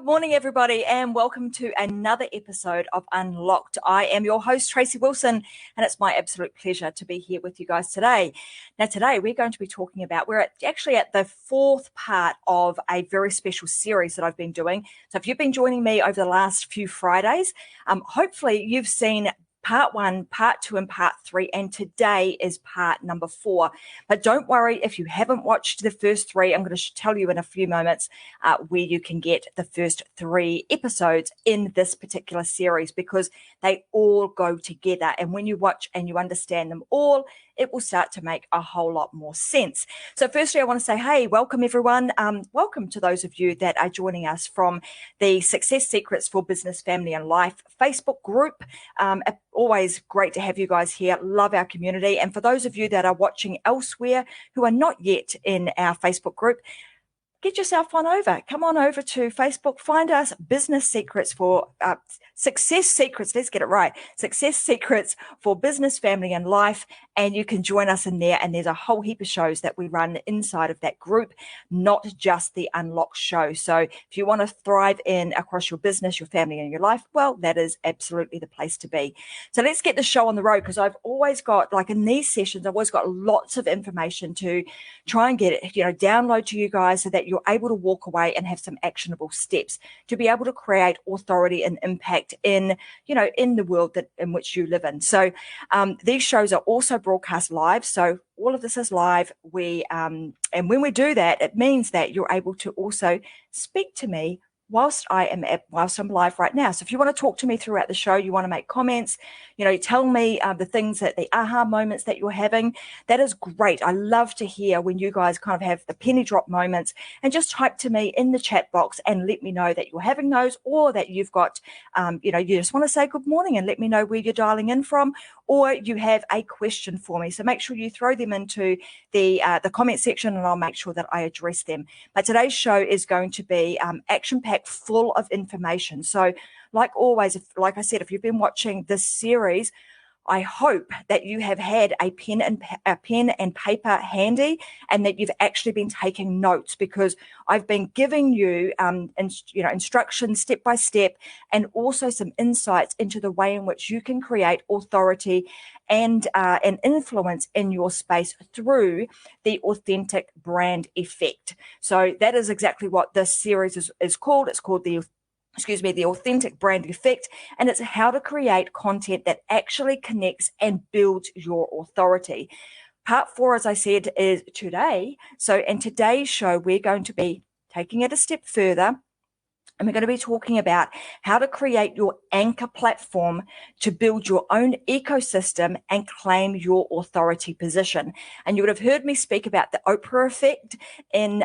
morning, everybody, and welcome to another episode of Unlocked. I am your host, Tracy Wilson, and it's my absolute pleasure to be here with you guys today. Now, today we're going to be talking about, actually at the fourth part of a very special series that I've been doing. So if you've been joining me over the last few Fridays, hopefully you've seen part 1, part 2, and part 3, and today is part number 4. But don't worry if you haven't watched the first 3. I'm going to tell you in a few moments where you can get the first 3 episodes in this particular series, because they all go together. And when you watch and you understand them all, it will start to make a whole lot more sense. So firstly, I want to say, hey, welcome everyone. Welcome to those of you that are joining us from the Success Secrets for Business, Family and Life Facebook group. Always great to have you guys here. Love our community. And for those of you that are watching elsewhere who are not yet in our Facebook group, get yourself on over. Come on over to Facebook. Find us Business Secrets for Success Secrets. Let's get it right. Success Secrets for Business, Family and Life. And you can join us in there. And there's a whole heap of shows that we run inside of that group, not just the Unlocked show. So if you want to thrive across your business, your family and your life, well, that is absolutely the place to be. So let's get the show on the road, because I've always got, like in these sessions, I've always got lots of information to try and get it, download to you guys so that you're able to walk away and have some actionable steps to be able to create authority and impact in the world in which you live in. So these shows are also broadcast live. So all of this is live. And when we do that, it means that you're able to also speak to me whilst I'm live right now. So if you want to talk to me throughout the show, you want to make comments, tell me the things the aha moments that you're having, that is great. I love to hear when you guys kind of have the penny drop moments, and just type to me in the chat box and let me know that you're having those, or that you've got, you just want to say good morning and let me know where you're dialing in from, or you have a question for me. So make sure you throw them into the comment section, and I'll make sure that I address them. But today's show is going to be action-packed, full of information. So like always, like I said, if you've been watching this series, I hope that you have had a pen and paper handy, and that you've actually been taking notes, because I've been giving you, instructions step by step, and also some insights into the way in which you can create authority and influence in your space through the authentic brand effect. So that is exactly what this series is called. It's called the authentic brand effect, and it's how to create content that actually connects and builds your authority. Part 4, as I said, is today. So in today's show, we're going to be taking it a step further, and we're going to be talking about how to create your anchor platform to build your own ecosystem and claim your authority position. And you would have heard me speak about the Oprah effect in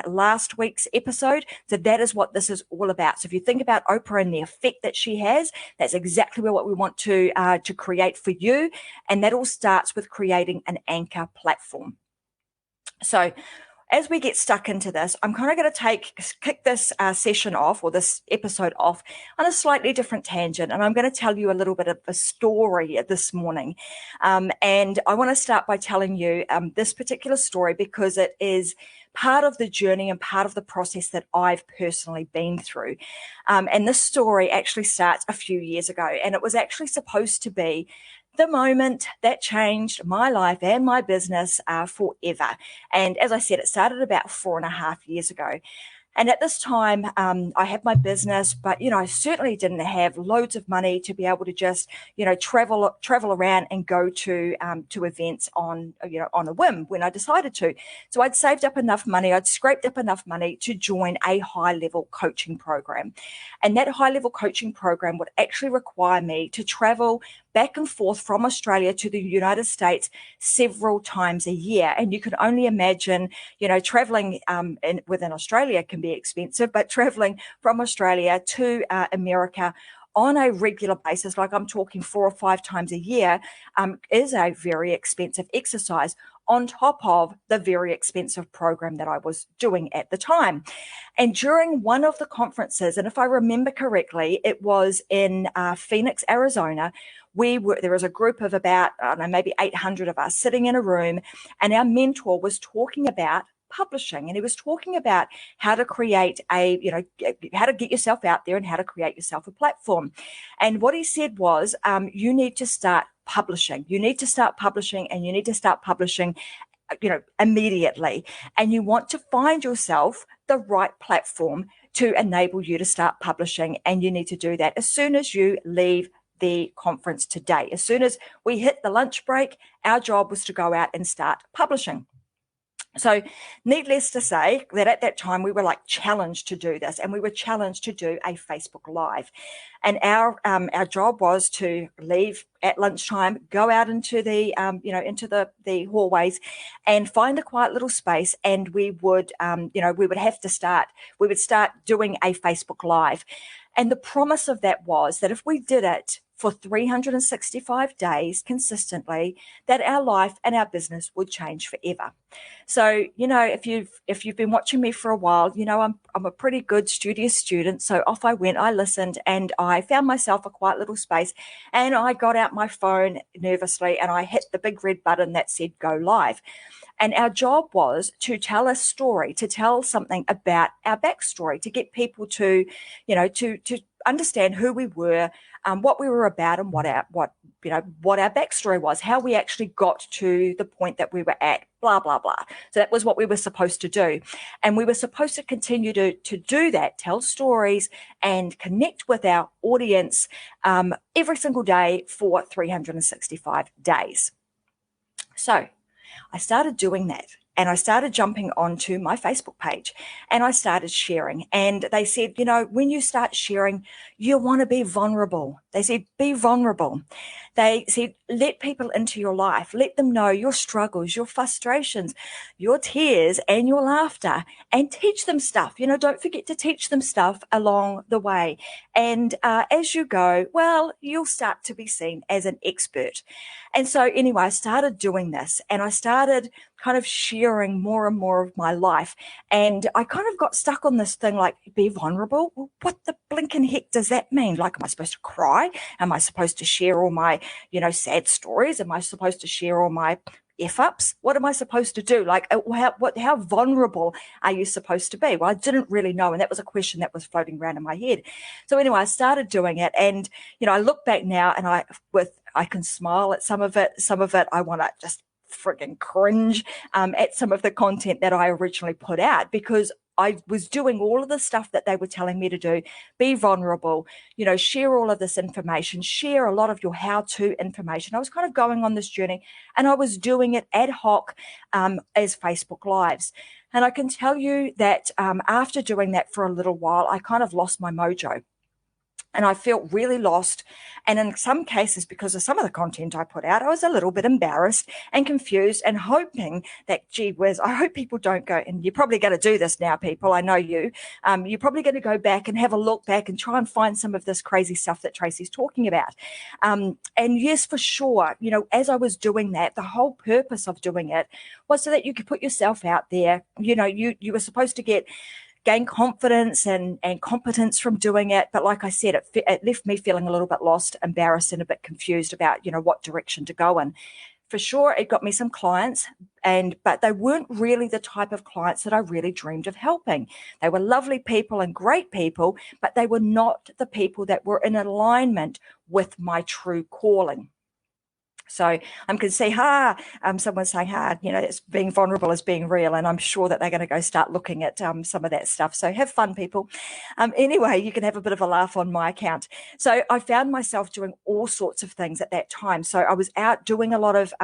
last week's episode. So that is what this is all about. So if you think about Oprah and the effect that she has, that's exactly what we want to create for you. And that all starts with creating an anchor platform. So as we get stuck into this, I'm kind of going to kick this session off, or this episode off, on a slightly different tangent. And I'm going to tell you a little bit of a story this morning. And I want to start by telling you this particular story, because it is part of the journey and part of the process that I've personally been through. And this story actually starts a few years ago, and it was actually supposed to be the moment that changed my life and my business forever. And as I said, it started about 4.5 years ago. And at this time, I had my business, but, I certainly didn't have loads of money to be able to just, travel around and go to events on a whim when I decided to. So I'd saved up enough money, I'd scraped up enough money to join a high-level coaching program. And that high-level coaching program would actually require me to travel back and forth from Australia to the United States several times a year. And you can only imagine, traveling within Australia can be expensive, but traveling from Australia to America on a regular basis, like I'm talking 4 or 5 times a year, is a very expensive exercise, on top of the very expensive program that I was doing at the time. And during one of the conferences, and if I remember correctly, it was in Phoenix, Arizona, there was a group of about, maybe 800 of us sitting in a room, and our mentor was talking about publishing, and he was talking about how to create how to get yourself out there and how to create yourself a platform. And what he said was, you need to start publishing. You need to start publishing, and you need to start publishing immediately. And you want to find yourself the right platform to enable you to start publishing. And you need to do that as soon as you leave the conference today. As soon as we hit the lunch break, our job was to go out and start publishing. So needless to say that at that time we were challenged to do this, and we were challenged to do a Facebook Live. And our job was to leave at lunchtime, go out into the into the hallways, and find a quiet little space, and we would start doing a Facebook Live. And the promise of that was that if we did it for 365 days consistently, that our life and our business would change forever. So, if you've been watching me for a while, I'm a pretty good studious student. So off I went, I listened, and I found myself a quiet little space, and I got out my phone nervously and I hit the big red button that said go live. And our job was to tell a story, to tell something about our backstory, to get people to understand who we were, what we were about, and what our backstory was, how we actually got to the point that we were at, blah, blah, blah. So that was what we were supposed to do. And we were supposed to continue to do that, tell stories and connect with our audience every single day for 365 days. So I started doing that, and I started jumping onto my Facebook page, and I started sharing. And they said, when you start sharing, you want to be vulnerable. They said, be vulnerable. They said, let people into your life. Let them know your struggles, your frustrations, your tears, and your laughter, and teach them stuff. Don't forget to teach them stuff along the way. And as you go, well, you'll start to be seen as an expert. And so anyway, I started doing this, and I started kind of sharing more and more of my life. And I kind of got stuck on this thing be vulnerable. Well, what the blinking heck does that mean? Am I supposed to cry? Am I supposed to share all my, sad stories? Am I supposed to share all my F-ups? What am I supposed to do? How vulnerable are you supposed to be? Well, I didn't really know. And that was a question that was floating around in my head. So anyway, I started doing it. And, I look back now, and I can smile at some of it. Some of it I want to just frigging cringe at some of the content that I originally put out, because I was doing all of the stuff that they were telling me to do. Be vulnerable, share all of this information, share a lot of your how-to information. I was kind of going on this journey, and I was doing it ad hoc as Facebook Lives. And I can tell you that after doing that for a little while, I kind of lost my mojo. And I felt really lost. And in some cases, because of some of the content I put out, I was a little bit embarrassed and confused, and hoping that, gee whiz, I hope people don't go, and you're probably going to do this now, people, I know you. You're probably going to go back and have a look back and try and find some of this crazy stuff that Tracy's talking about. And yes, for sure, as I was doing that, the whole purpose of doing it was so that you could put yourself out there. You were supposed to gain confidence and competence from doing it. But like I said, it left me feeling a little bit lost, embarrassed, and a bit confused about, what direction to go in. For sure, it got me some clients, but they weren't really the type of clients that I really dreamed of helping. They were lovely people and great people, but they were not the people that were in alignment with my true calling. So I can see, someone's saying, it's being vulnerable is being real. And I'm sure that they're going to go start looking at some of that stuff. So have fun, people. Anyway, you can have a bit of a laugh on my account. So I found myself doing all sorts of things at that time. So I was out doing a lot of,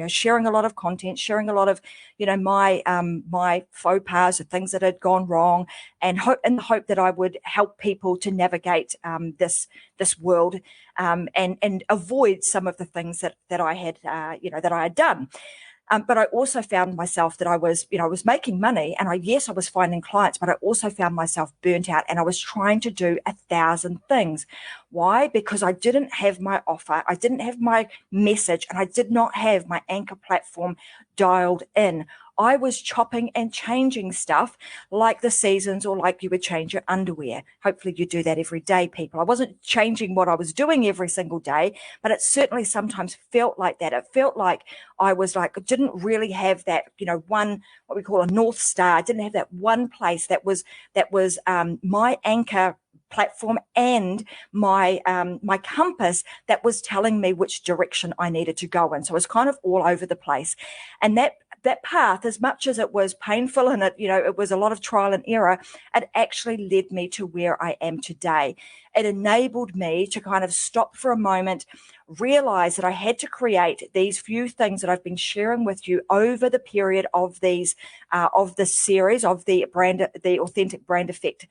sharing a lot of content, sharing a lot of, my faux pas or things that had gone wrong, and in the hope that I would help people to navigate this world and avoid some of the things that I had done. But I also found myself that I was making money, and I was finding clients, but I also found myself burnt out, and I was trying to do 1,000 things. Why? Because I didn't have my offer, I didn't have my message, and I did not have my anchor platform dialed in. I was chopping and changing stuff like the seasons, or like you would change your underwear. Hopefully you do that every day, people. I wasn't changing what I was doing every single day, but it certainly sometimes felt like that. It felt like I was like, didn't really have that, one, what we call a North Star. I didn't have that one place that was my anchor platform and my my compass that was telling me which direction I needed to go in. So it was kind of all over the place. And that path, as much as it was painful and it was a lot of trial and error, it actually led me to where I am today. It enabled me to kind of stop for a moment, realize that I had to create these few things that I've been sharing with you over the period of these of the series of the Authentic Brand Effect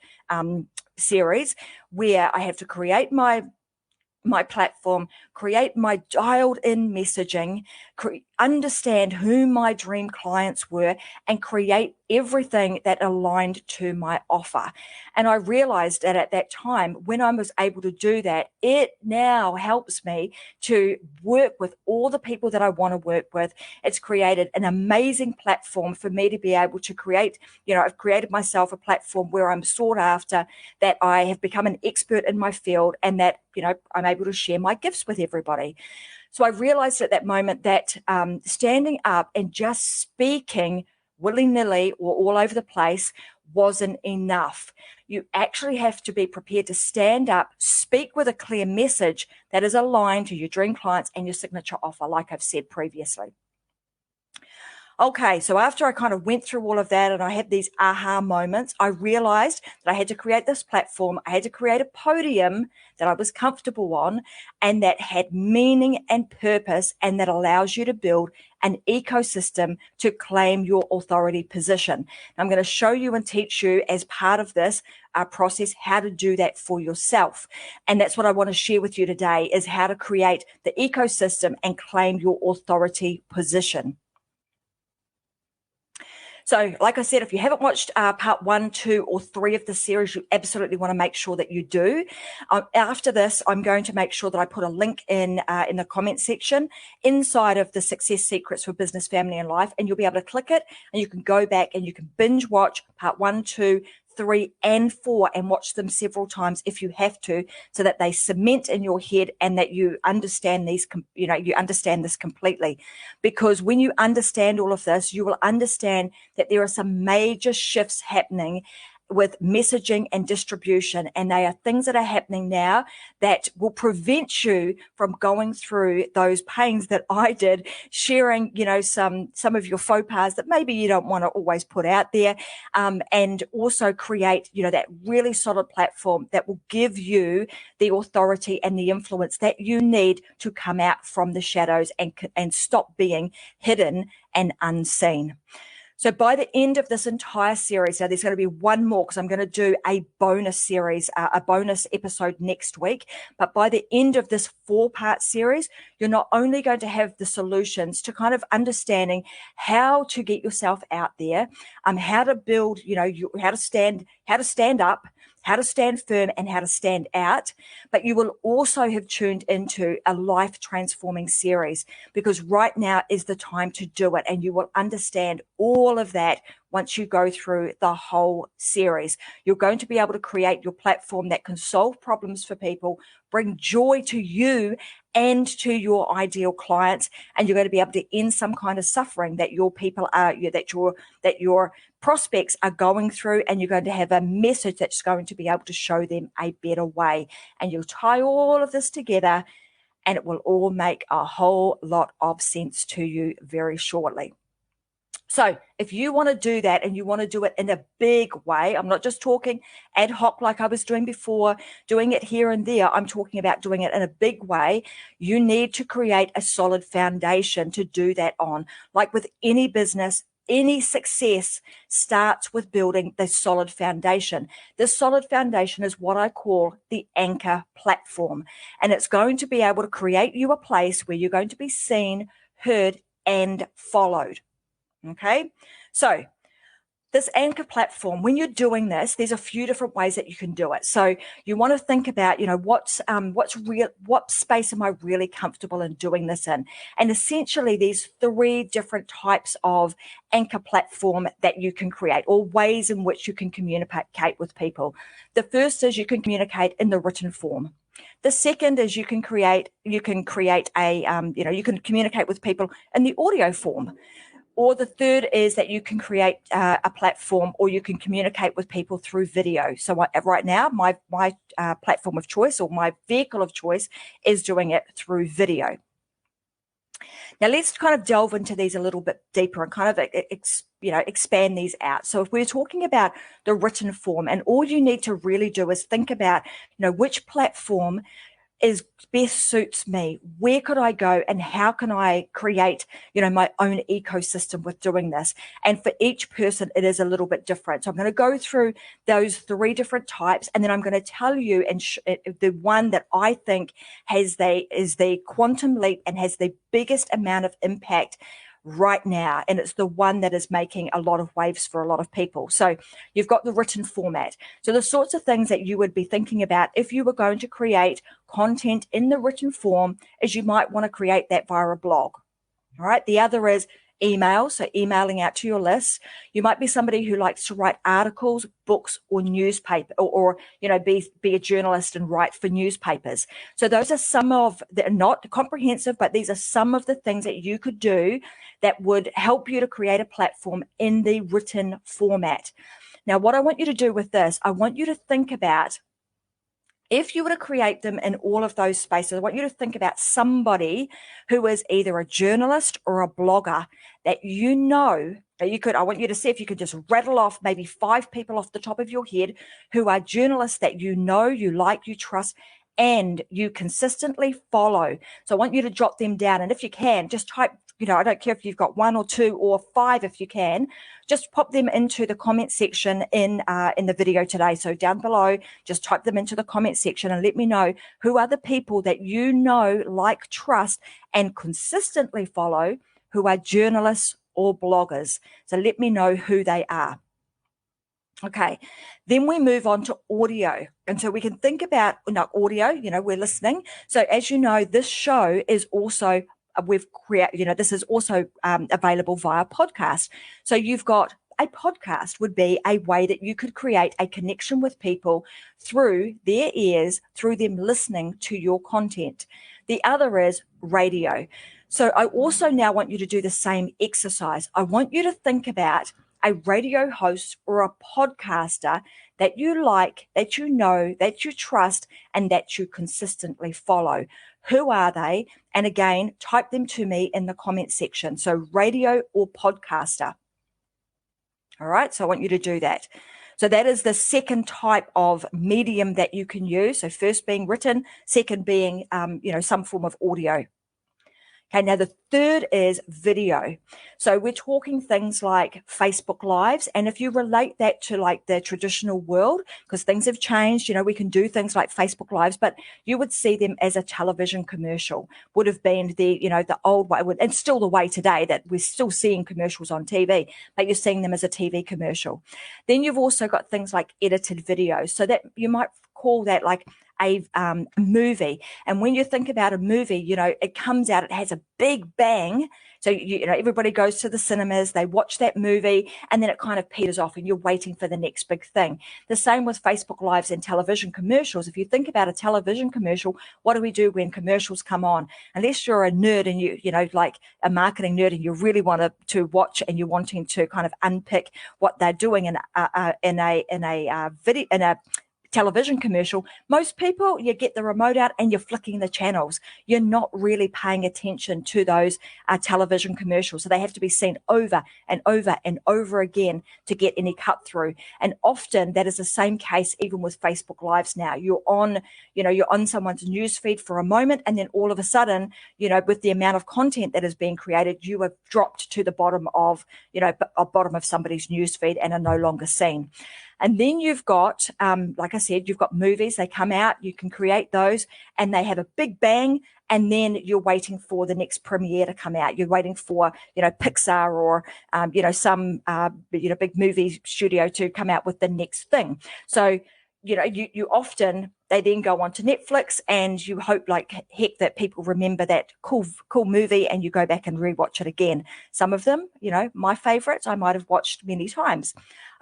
series, where I have to create my platform, create my dialed in messaging, understand who my dream clients were, and create everything that aligned to my offer. And I realized that at that time, when I was able to do that, it now helps me to work with all the people that I want to work with. It's created an amazing platform for me to be able to create, I've created myself a platform where I'm sought after, that I have become an expert in my field, and that, I'm able to share my gifts with everybody. So I realized at that moment that standing up and just speaking willy-nilly or all over the place wasn't enough. You actually have to be prepared to stand up, speak with a clear message that is aligned to your dream clients and your signature offer, like I've said previously. Okay, so after I kind of went through all of that and I had these aha moments, I realized that I had to create this platform. I had to create a podium that I was comfortable on and that had meaning and purpose, and that allows you to build an ecosystem to claim your authority position. I'm going to show you and teach you as part of this process how to do that for yourself. And that's what I want to share with you today, is how to create the ecosystem and claim your authority position. So like I said, if you haven't watched part 1, 2, or 3 of the series, you absolutely want to make sure that you do. After this, I'm going to make sure that I put a link in the comment section inside of the Success Secrets for Business, Family, and Life, and you'll be able to click it, and you can go back and you can binge watch part 1, 2, 3, and 4 and watch them several times if you have to, so that they cement in your head and that you understand these, you understand this completely. Because when you understand all of this, you will understand that there are some major shifts happening with messaging and distribution, and they are things that are happening now that will prevent you from going through those pains that I did, sharing, some of your faux pas that maybe you don't want to always put out there, and also create, that really solid platform that will give you the authority and the influence that you need to come out from the shadows and stop being hidden and unseen. So by the end of this entire series, so there's going to be one more, because I'm going to do a bonus series, a bonus episode next week. But by the end of this 4-part series, you're not only going to have the solutions to kind of understanding how to get yourself out there, how to build, how to stand up, how to stand firm, and how to stand out. But you will also have tuned into a life transforming series, because right now is the time to do it. And you will understand all of that once you go through the whole series. You're going to be able to create your platform that can solve problems for people, bring joy to you and to your ideal clients, and you're going to be able to end some kind of suffering that your people are, that your prospects are going through, and you're going to have a message that's going to be able to show them a better way. And you'll tie all of this together, and it will all make a whole lot of sense to you very shortly. So if you want to do that, and you want to do it in a big way, I'm not just talking ad hoc like I was doing before, doing it here and there. I'm talking about doing it in a big way. You need to create a solid foundation to do that on. Like with any business, any success starts with building the solid foundation. This solid foundation is what I call the anchor platform. And it's going to be able to create you a place where you're going to be seen, heard, and followed. Okay, so this anchor platform, when you're doing this, there's a few different ways that you can do it. So you want to think about, what space am I really comfortable in doing this in? And essentially, there's 3 different types of anchor platform that you can create, or ways in which you can communicate with people. The first is you can communicate in the written form. The second is you can communicate with people in the audio form. Or the third is that you can create a platform, or you can communicate with people through video. So right now, my platform of choice, or my vehicle of choice, is doing it through video. Now, let's kind of delve into these a little bit deeper and kind of expand these out. So if we're talking about the written form, and all you need to really do is think about, which platform best suits me. Where could I go, and how can I create, my own ecosystem with doing this? And for each person, it is a little bit different. So I'm going to go through those 3 different types, and then I'm going to tell you the one that I think is the quantum leap and has the biggest amount of impact right now, and it's the one that is making a lot of waves for a lot of people. So you've got the written format. So the sorts of things that you would be thinking about if you were going to create content in the written form is you might want to create that via a blog. All right. The other is email, so emailing out to your list. You might be somebody who likes to write articles, books, or newspaper, or be a journalist and write for newspapers. So those are some of, they're not comprehensive, but these are some of the things that you could do that would help you to create a platform in the written format. Now, what I want you to do with this, I want you to think about, if you were to create them in all of those spaces, I want you to think about somebody who is either a journalist or a blogger that that you could. I want you to see if you could just rattle off maybe 5 people off the top of your head who are journalists that you like, you trust, and you consistently follow. So I want you to jot them down. And if you can, just type, I don't care if you've got 1 or 2 or 5, if you can, just pop them into the comment section in the video today. So down below, just type them into the comment section and let me know who are the people that like, trust, and consistently follow, who are journalists or bloggers. So let me know who they are. Okay, then we move on to audio. And so we can think about audio, we're listening. So as you know, this show is also, this is also available via podcast. So you've got a podcast would be a way that you could create a connection with people through their ears, through them listening to your content. The other is radio. So I also now want you to do the same exercise. I want you to think about a radio host or a podcaster that you like, that that you trust, and that you consistently follow. Who are they? And again, type them to me in the comment section. So radio or podcaster. All right. So I want you to do that. So that is the second type of medium that you can use. So first being written, second being, some form of audio. Okay, now the third is video. So we're talking things like Facebook Lives. And if you relate that to like the traditional world, because things have changed, we can do things like Facebook Lives, but you would see them as a television commercial, would have been the old way, and still the way today that we're still seeing commercials on TV, but you're seeing them as a TV commercial. Then you've also got things like edited videos. So that you might call that like a movie. And when you think about a movie, it comes out, it has a big bang. So, everybody goes to the cinemas, they watch that movie, and then it kind of peters off and you're waiting for the next big thing. The same with Facebook Lives and television commercials. If you think about a television commercial, what do we do when commercials come on? Unless you're a nerd and like a marketing nerd, and you really want to watch and you're wanting to kind of unpick what they're doing in a television commercial, most people, you get the remote out and you're flicking the channels. You're not really paying attention to those television commercials. So they have to be seen over and over and over again to get any cut through. And often that is the same case even with Facebook Lives now. You're on someone's newsfeed for a moment, and then all of a sudden, with the amount of content that is being created, you have dropped to the bottom of somebody's newsfeed and are no longer seen. And then you've got, like I said, you've got movies. They come out, you can create those, and they have a big bang, and then you're waiting for the next premiere to come out. You're waiting for, Pixar or, some, big movie studio to come out with the next thing. So, you often, they then go on to Netflix, and you hope like heck that people remember that cool movie, and you go back and rewatch it again. Some of them, my favorites, I might have watched many times.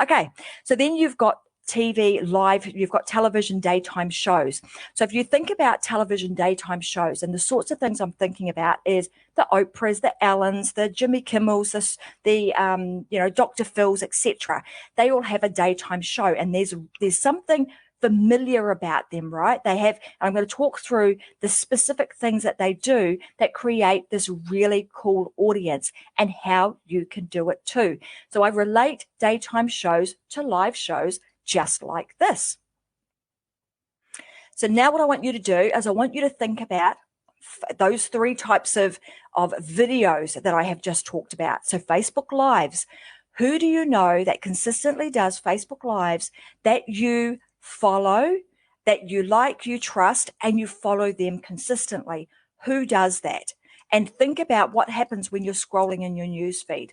Okay, so then you've got TV live, you've got television daytime shows. So if you think about television daytime shows, and the sorts of things I'm thinking about is the Oprahs, the Ellens, the Jimmy Kimmels, the Dr. Phil's, etc. They all have a daytime show, and there's something familiar about them, right? They have, I'm going to talk through the specific things that they do that create this really cool audience, and how you can do it too. So I relate daytime shows to live shows just like this. So now what I want you to do is I want you to think about those three types of videos that I have just talked about. So Facebook Lives. Who do you know that consistently does Facebook Lives that you follow, that you like, you trust, and you follow them consistently? Who does that? And think about what happens when you're scrolling in your newsfeed.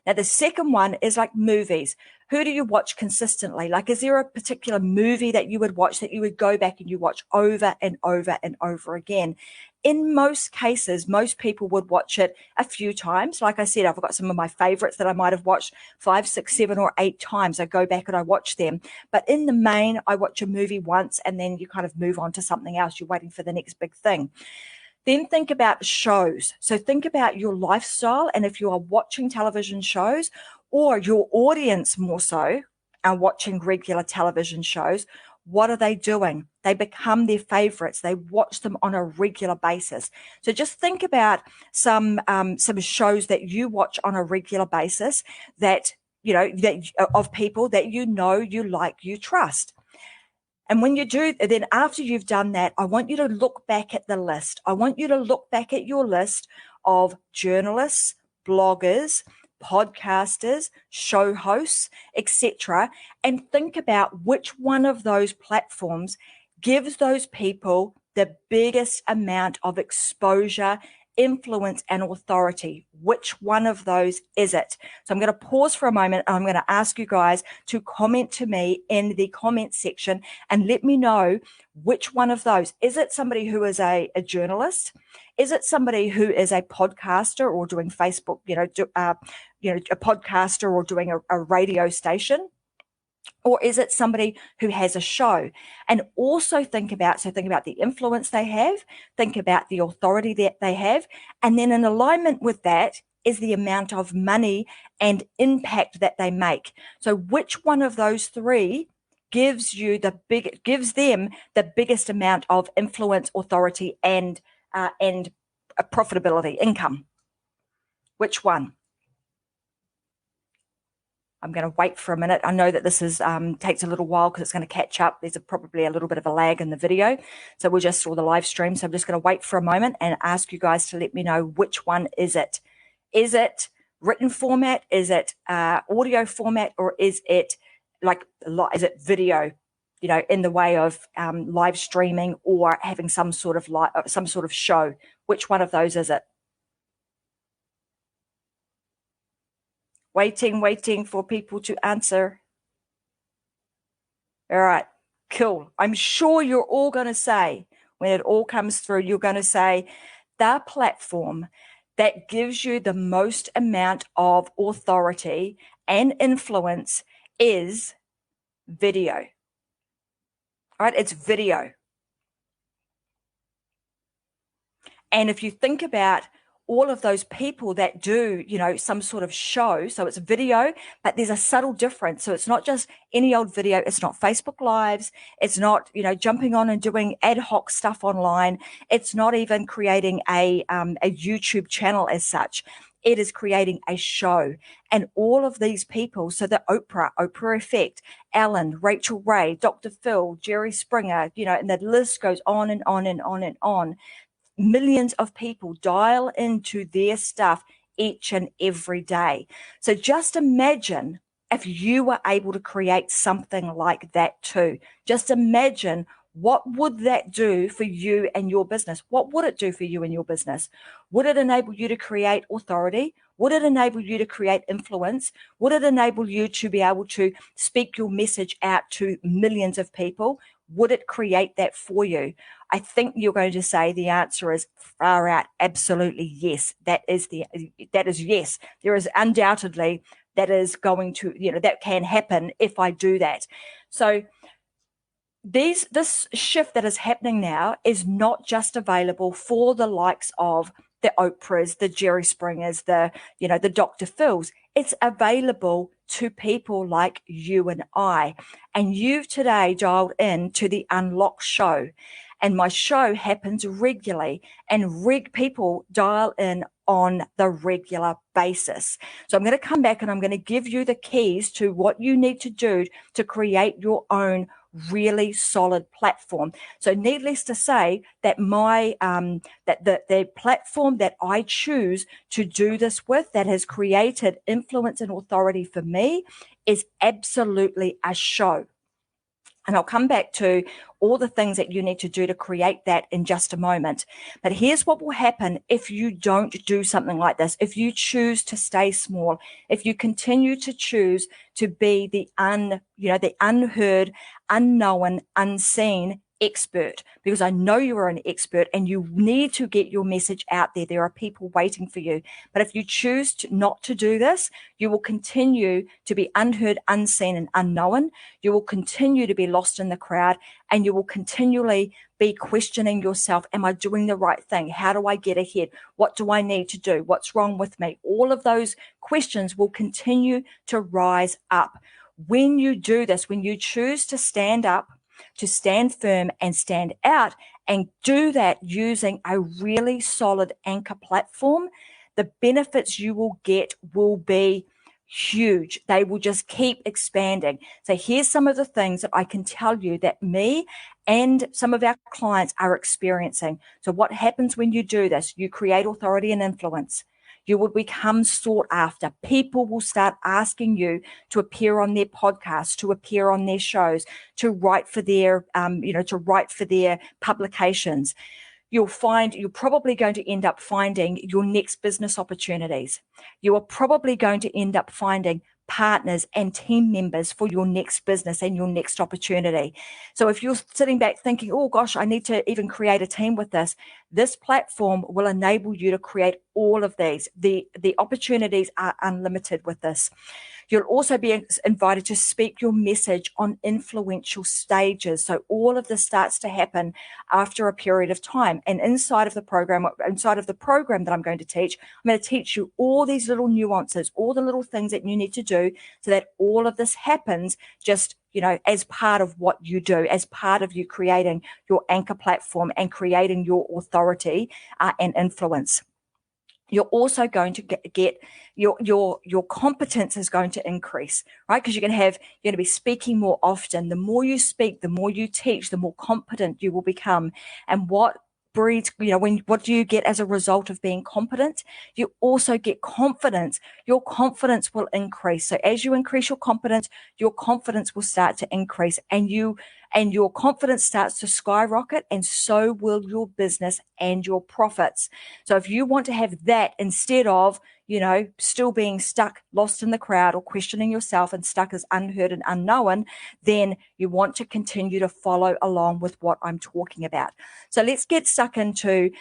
Now, the second one is like movies. Who do you watch consistently? Like, is there a particular movie that you would watch that you would go back and you watch over and over and over again? In most cases, most people would watch it a few times. Like I said, I've got some of my favorites that I might have watched 5, 6, 7, or 8 times. I go back and I watch them. But in the main, I watch a movie once, and then you kind of move on to something else. You're waiting for the next big thing. Then think about shows. So think about your lifestyle, and if you are watching television shows, or your audience more so are watching regular television shows, what are they doing? They become their favorites. They watch them on a regular basis. So just think about some shows that you watch on a regular basis that of people that you like, you trust. And when you do, then after you've done that, I want you to look back at the list. I want you to look back at your list of journalists, bloggers, podcasters, show hosts, etc., and think about which one of those platforms gives those people the biggest amount of exposure, influence, and authority. Which one of those is it? So I'm going to pause for a moment, and I'm going to ask you guys to comment to me in the comment section and let me know which one of those. Is it somebody who is a journalist? Is it somebody who is a podcaster or doing Facebook, a podcaster or doing a radio station? Or is it somebody who has a show? And also think about the influence they have, think about the authority that they have, and then in alignment with that is the amount of money and impact that they make. So which one of those three gives them the biggest amount of influence, authority, and profitability, income? Which one? I'm going to wait for a minute. I know that this is takes a little while because it's going to catch up. There's probably a little bit of a lag in the video. So we're just saw the live stream. So I'm just going to wait for a moment and ask you guys to let me know which one is it. Is it written format? Is it audio format? Or is it video, in the way of live streaming or having some sort of show? Which one of those is it? Waiting for people to answer. All right, cool. I'm sure you're all going to say, when it all comes through, you're going to say the platform that gives you the most amount of authority and influence is video. All right, it's video. And if you think about all of those people that do, some sort of show, so it's video, but there's a subtle difference. So it's not just any old video. It's not Facebook Lives. It's not, jumping on and doing ad hoc stuff online. It's not even creating a YouTube channel as such. It is creating a show. And all of these people, so the Oprah Effect, Ellen, Rachel Ray, Dr. Phil, Jerry Springer, and the list goes on and on and on and on. Millions of people dial into their stuff each and every day. So just imagine if you were able to create something like that too. Just imagine what would that do for you and your business? What would it do for you and your business? Would it enable you to create authority? Would it enable you to create influence? Would it enable you to be able to speak your message out to millions of people? Would it create that for you? I think you're going to say the answer is far out, absolutely yes. That is yes. There is undoubtedly that is going to, that can happen if I do that. So this shift that is happening now is not just available for the likes of the Oprahs, the Jerry Springers, the Dr. Phils. It's available to people like you and I. And you've today dialed in to the Unlock Show. And my show happens regularly, and people dial in on the regular basis. So I'm going to come back and I'm going to give you the keys to what you need to do to create your own really solid platform. So needless to say that the platform that I choose to do this with, that has created influence and authority for me, is absolutely a show. And I'll come back to all the things that you need to do to create that in just a moment. But here's what will happen if you don't do something like this. If you choose to stay small, if you continue to choose to be the unheard, unknown, unseen expert, because I know you are an expert and you need to get your message out there. There are people waiting for you. But if you choose not to do this, you will continue to be unheard, unseen, and unknown. You will continue to be lost in the crowd, and you will continually be questioning yourself. Am I doing the right thing? How do I get ahead? What do I need to do? What's wrong with me? All of those questions will continue to rise up. When you do this, when you choose to stand up, to stand firm and stand out, and do that using a really solid anchor platform, the benefits you will get will be huge. They will just keep expanding. So here's some of the things that I can tell you that me and some of our clients are experiencing. So what happens when you do this? You create authority and influence. You will become sought after. People will start asking you to appear on their podcasts, to appear on their shows, to write for their, publications. You're probably going to end up finding your next business opportunities. You are probably going to end up finding partners and team members for your next business and your next opportunity. So if you're sitting back thinking, oh gosh, I need to even create a team with this platform will enable you to create all of these. The opportunities are unlimited with this. You'll also be invited to speak your message on influential stages. So all of this starts to happen after a period of time. And inside of the program that I'm going to teach, I'm going to teach you all these little nuances, all the little things that you need to do so that all of this happens just as part of what you do, as part of you creating your anchor platform and creating your authority and influence. You're also going to get your competence is going to increase, right? Because you're going to be speaking more often. The more you speak, the more you teach, the more competent you will become. And what breeds, what do you get as a result of being competent? You also get confidence. Your confidence will increase. So as you increase your confidence will start to increase, and your confidence starts to skyrocket, and so will your business and your profits. So if you want to have that instead of, still being stuck, lost in the crowd, or questioning yourself and stuck as unheard and unknown, then you want to continue to follow along with what I'm talking about. So let's get stuck into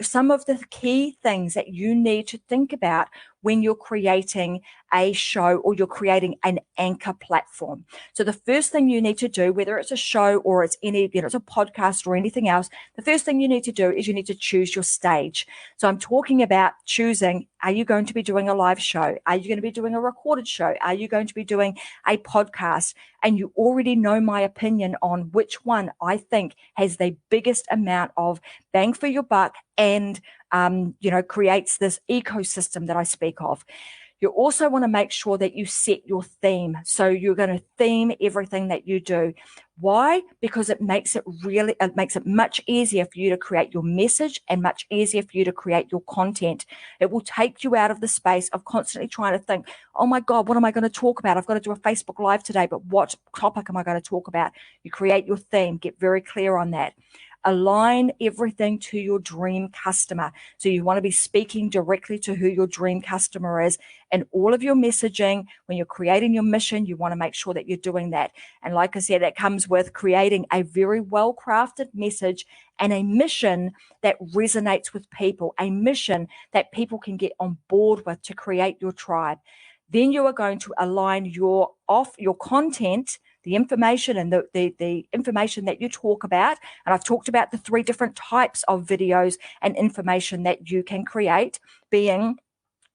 some of the key things that you need to think about when you're creating a show or you're creating an anchor platform. So the first thing you need to do, whether it's a show or it's it's a podcast or anything else, the first thing you need to do is you need to choose your stage. So I'm talking about choosing, are you going to be doing a live show? Are you going to be doing a recorded show? Are you going to be doing a podcast? And you already know my opinion on which one I think has the biggest amount of bang for your buck and creates this ecosystem that I speak of. You also want to make sure that you set your theme. So you're going to theme everything that you do. Why? Because it makes it much easier for you to create your message and much easier for you to create your content. It will take you out of the space of constantly trying to think, oh my God, what am I going to talk about? I've got to do a Facebook Live today, but what topic am I going to talk about? You create your theme, get very clear on that. Align everything to your dream customer. So you want to be speaking directly to who your dream customer is. And all of your messaging, when you're creating your mission, you want to make sure that you're doing that. And like I said, that comes with creating a very well-crafted message and a mission that resonates with people, a mission that people can get on board with to create your tribe. Then you are going to align your content, the information and the information that you talk about. And I've talked about the 3 different types of videos and information that you can create, being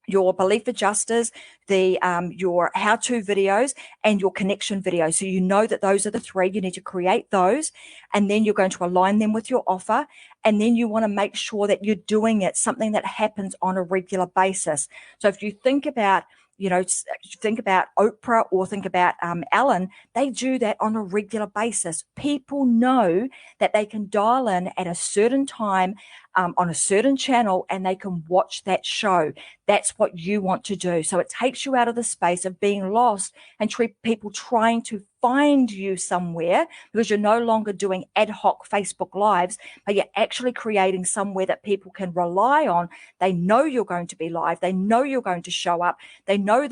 your belief adjusters, your how-to videos, and your connection videos. So you know that those are the 3. You need to create those, and then you're going to align them with your offer. And then you want to make sure that you're doing it, something that happens on a regular basis. So if you think about Oprah or think about Ellen, they do that on a regular basis. People know that they can dial in at a certain time on a certain channel and they can watch that show. That's what you want to do. So it takes you out of the space of being lost and people trying to find you somewhere, because you're no longer doing ad hoc Facebook Lives, but you're actually creating somewhere that people can rely on. They know you're going to be live. They know you're going to show up. They know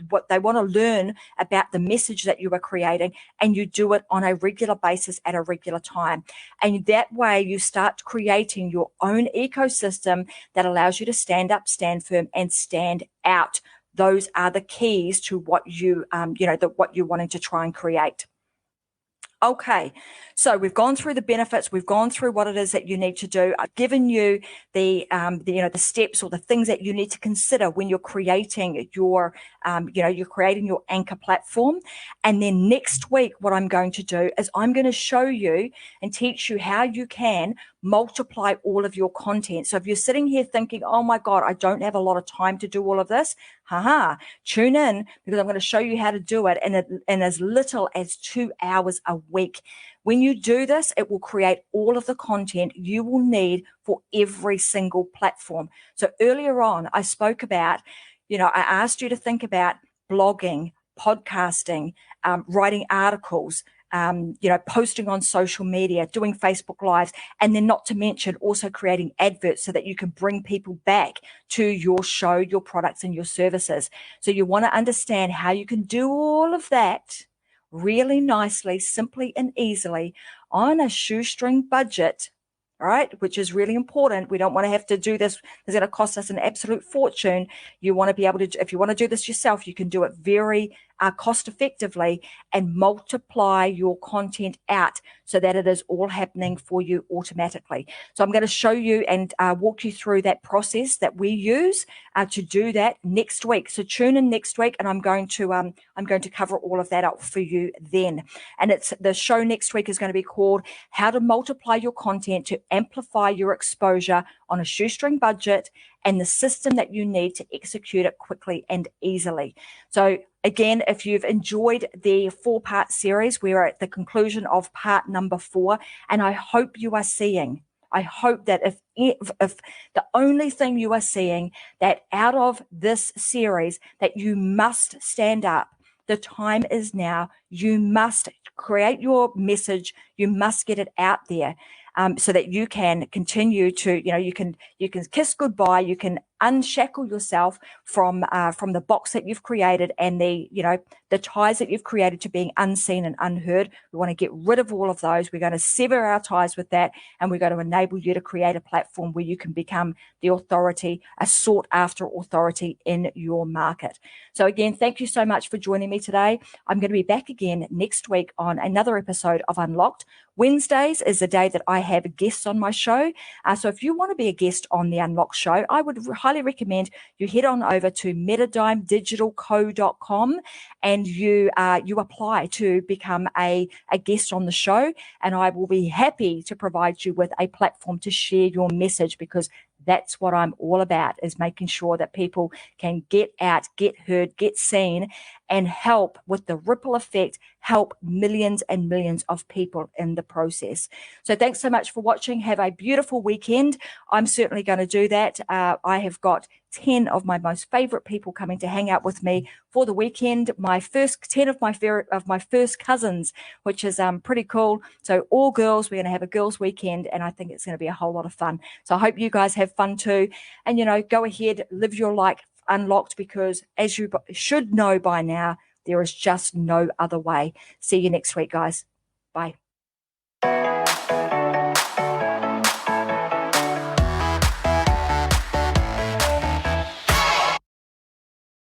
what they want to learn about the message that you are creating, and you do it on a regular basis at a regular time. And that way you start creating your own ecosystem that allows you to stand up, stand firm, and stand out. Those are the keys to what what you're wanting to try and create. Okay, so we've gone through the benefits. We've gone through what it is that you need to do. I've given you the steps or the things that you need to consider when you're creating your anchor platform. And then next week, what I'm going to do is I'm going to show you and teach you how you can multiply all of your content. So if you're sitting here thinking, oh my God, I don't have a lot of time to do all of this, tune in, because I'm going to show you how to do it in as little as 2 hours a week. When you do this, it will create all of the content you will need for every single platform. So earlier on, I spoke about, I asked you to think about blogging, podcasting, writing articles, posting on social media, doing Facebook Lives, and then not to mention also creating adverts so that you can bring people back to your show, your products, and your services. So you want to understand how you can do all of that really nicely, simply, and easily on a shoestring budget. All right, which is really important. We don't want to have to do this. It's going to cost us an absolute fortune. You want to be able to, if you want to do this yourself, you can do it very cost effectively and multiply your content out so that it is all happening for you automatically. So I'm going to show you and walk you through that process that we use to do that next week. So tune in next week, and I'm going to cover all of that up for you then. And the show next week is going to be called How to Multiply Your Content to Amplify Your Exposure on a Shoestring Budget, and the system that you need to execute it quickly and easily. So again, if you've enjoyed the 4-part series, we're at the conclusion of part number 4, and I hope you are seeing, I hope that if the only thing you are seeing that out of this series that you must stand up, the time is now. You must create your message. You must get it out there. So that you can continue to, you can kiss goodbye. You can unshackle yourself from the box that you've created and the ties that you've created to being unseen and unheard. We want to get rid of all of those. We're going to sever our ties with that, and we're going to enable you to create a platform where you can become the authority, a sought after authority in your market. So again, thank you so much for joining me today. I'm going to be back again next week on another episode of Unlocked. Wednesdays is the day that I have guests on my show. So if you want to be a guest on the Unlocked show, I would highly recommend you head on over to metadimedigitalco.com and you apply to become a guest on the show. And I will be happy to provide you with a platform to share your message, because That's what I'm all about, is making sure that people can get out, get heard, get seen, and help with the ripple effect, help millions and millions of people in the process. So thanks so much for watching. Have a beautiful weekend. I'm certainly going to do that. I have got 10 of my most favorite people coming to hang out with me for the weekend. My first 10 of my first cousins, which is pretty cool. So all girls, we're going to have a girls' weekend, and I think it's going to be a whole lot of fun. So I hope you guys have fun too. And, go ahead, live your life unlocked, because as you should know by now, there is just no other way. See you next week, guys. Bye.